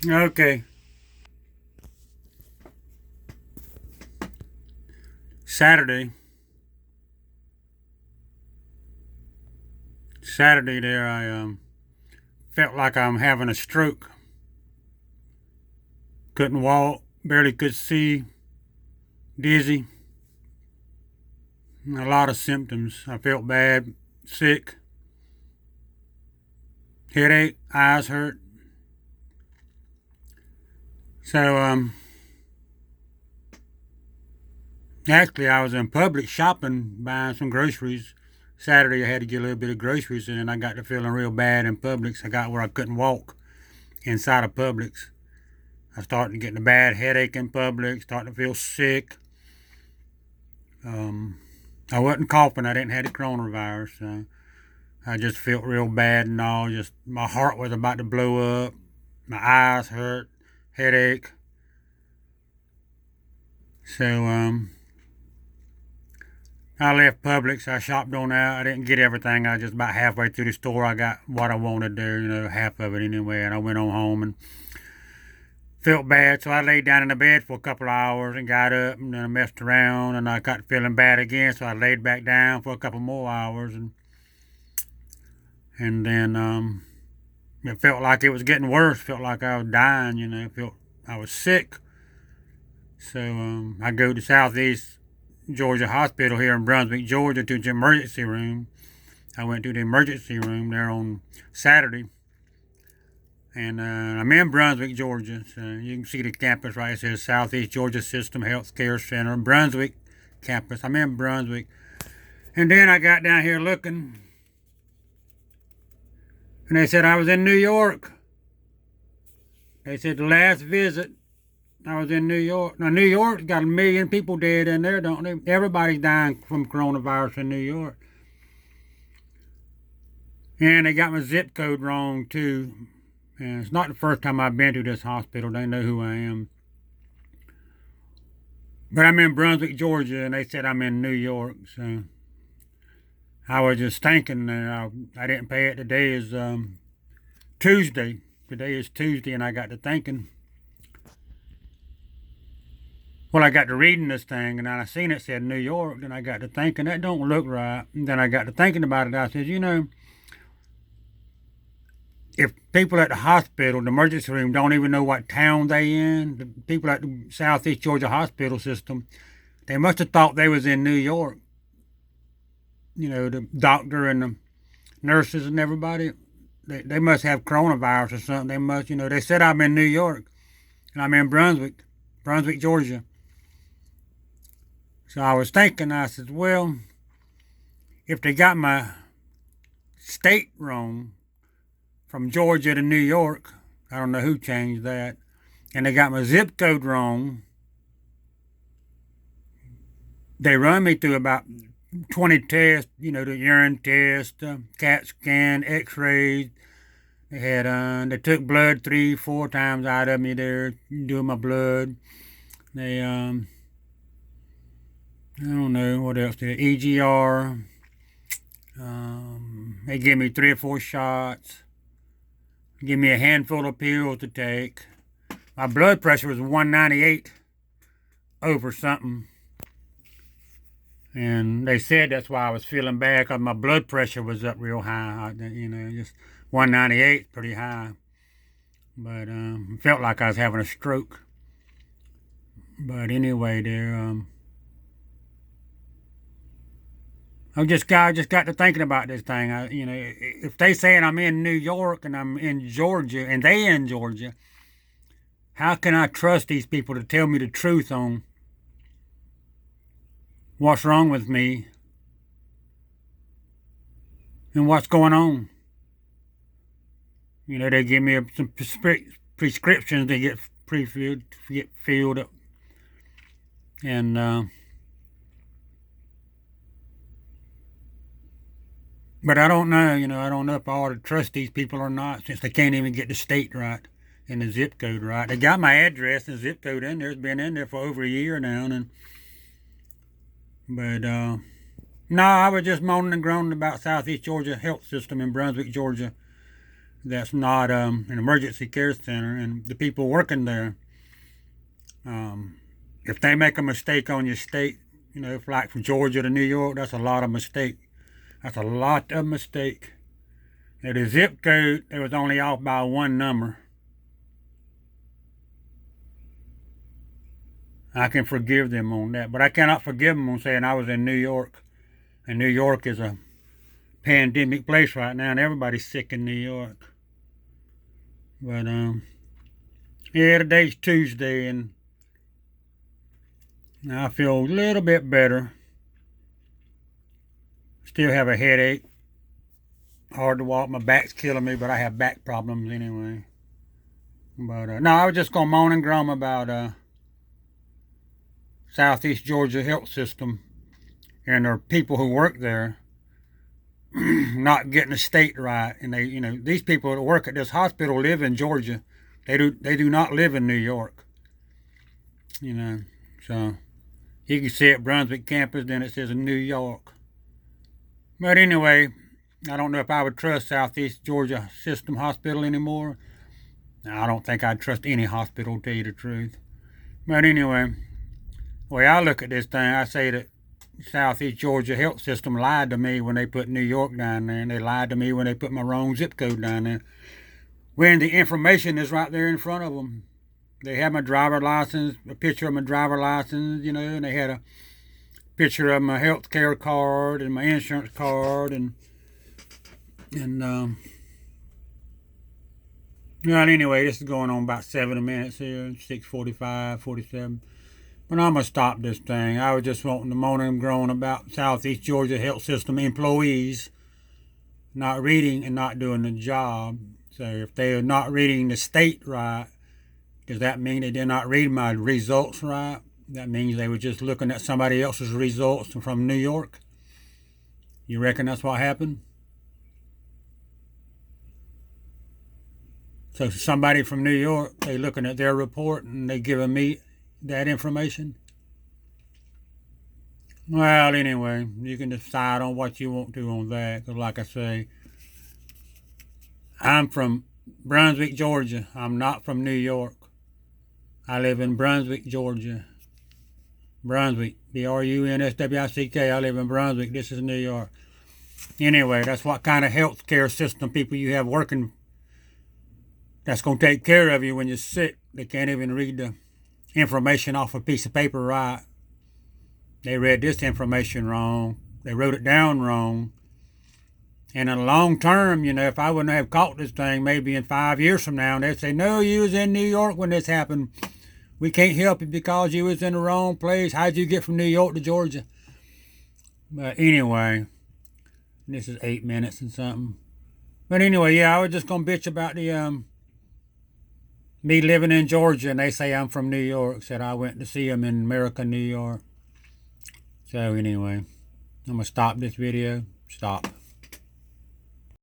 Okay. Saturday. Saturday there I felt like I'm having a stroke. Couldn't walk, barely could see, dizzy, a lot of symptoms. I felt bad, sick, headache, eyes hurt. So actually I was in public shopping buying some groceries. Saturday I had to get a little bit of groceries and then I got to feeling real bad in Publix. I got where I couldn't walk inside of Publix. I started getting a bad headache in public, starting to feel sick. Um, I wasn't coughing. I didn't have the coronavirus. I just felt real bad and all. Just my heart was about to blow up. My eyes hurt, headache. So I left Publix. I shopped on out. I didn't get everything. I just about halfway through the store. I got what I wanted there. Half of it anyway. And I went on home and felt bad, so I laid down in the bed for a couple of hours and got up and then I messed around and I got feeling bad again, so I laid back down for a couple more hours and then it felt like it was getting worse. Felt like I was dying. Felt I was sick. So I go to Southeast Georgia Hospital here in Brunswick, Georgia, to the emergency room. I went to the emergency room there on Saturday. And I'm in Brunswick, Georgia. So you can see the campus right. It says Southeast Georgia System Health Care Center, Brunswick campus. I'm in Brunswick. And then I got down here looking, and they said I was in New York. They said the last visit I was in New York. Now New York's got 1 million people dead in there, don't they? Everybody's dying from coronavirus in New York. And they got my zip code wrong too. And it's not the first time I've been to this hospital. They know who I am. But I'm in Brunswick, Georgia, and they said I'm in New York. So I was just thinking I didn't pay it. Today is Tuesday. Today is Tuesday, and I got to thinking. Well, I got to reading this thing, and I seen it said New York, and I got to thinking, that don't look right. And then I got to thinking about it. I said, if people at the hospital, the emergency room, don't even know what town they in, the people at the Southeast Georgia hospital system, they must have thought they was in New York. The doctor and the nurses and everybody, they must have coronavirus or something. They must, they said I'm in New York, and I'm in Brunswick, Georgia. So I was thinking, I said, well, if they got my state wrong, from Georgia to New York. I don't know who changed that. And they got my zip code wrong. They run me through about 20 tests, the urine test, CAT scan, x-rays. They took blood 3-4 times out of me there, doing my blood. They, I don't know what else. The EGR. They give me 3 or 4 shots. Give me a handful of pills to take. My blood pressure was 198 over something. And they said that's why I was feeling bad, because my blood pressure was up real high. Just 198 pretty high. But it felt like I was having a stroke. But anyway, I just got to thinking about this thing. If they saying I'm in New York and I'm in Georgia and they in Georgia, how can I trust these people to tell me the truth on what's wrong with me and what's going on? They give me some prescriptions to get filled up, and but I don't know. I don't know if I ought to trust these people or not, since they can't even get the state right and the zip code right. They got my address and zip code in there. It's been in there for over a year now, but no, I was just moaning and groaning about Southeast Georgia health system in Brunswick, Georgia. that's not an emergency care center, and the people working there, if they make a mistake on your state, if like from Georgia to New York, that's a lot of mistake. That's a lot of mistake. Now, the zip code, it was only off by one number. I can forgive them on that, but I cannot forgive them on saying I was in New York. And New York is a pandemic place right now, and everybody's sick in New York. But, yeah, today's Tuesday, and I feel a little bit better. Still have a headache. Hard to walk. My back's killing me, but I have back problems anyway. But, no, I was just going to moan and groan about Southeast Georgia health system and there are people who work there not getting the state right. And they, these people that work at this hospital live in Georgia. They do not live in New York. So you can see at Brunswick campus, then it says in New York. But anyway, I don't know if I would trust Southeast Georgia System Hospital anymore. I don't think I'd trust any hospital, to tell you the truth. But anyway, the way I look at this thing, I say that Southeast Georgia Health System lied to me when they put New York down there, and they lied to me when they put my wrong zip code down there. When the information is right there in front of them. They had my driver license, a picture of my driver license, and they had a picture of my health care card and my insurance card, and well, anyway, this is going on about 7 minutes here, 6:45, 47. But I'm going to stop this thing. I was just wanting to moan and groan about Southeast Georgia Health System employees not reading and not doing the job. So if they are not reading the state right, does that mean they did not read my results right? That means they were just looking at somebody else's results from New York? You reckon that's what happened? So somebody from New York, they looking at their report and they giving me that information? Well, anyway, you can decide on what you want to on that. Because like I say, I'm from Brunswick, Georgia. I'm not from New York. I live in Brunswick, Georgia. Brunswick, Brunswick. I live in Brunswick. This is New York. Anyway, that's what kind of health care system people you have working that's going to take care of you when you're sick. They can't even read the information off a piece of paper right. They read this information wrong. They wrote it down wrong. And in the long term, if I wouldn't have caught this thing, maybe in 5 years from now, they'd say, no, you was in New York when this happened. We can't help you because you was in the wrong place. How'd you get from New York to Georgia? But anyway, this is 8 minutes and something. But anyway, yeah, I was just going to bitch about the me living in Georgia, and they say I'm from New York. Said I went to see them in America, New York. So anyway, I'm going to stop this video. Stop.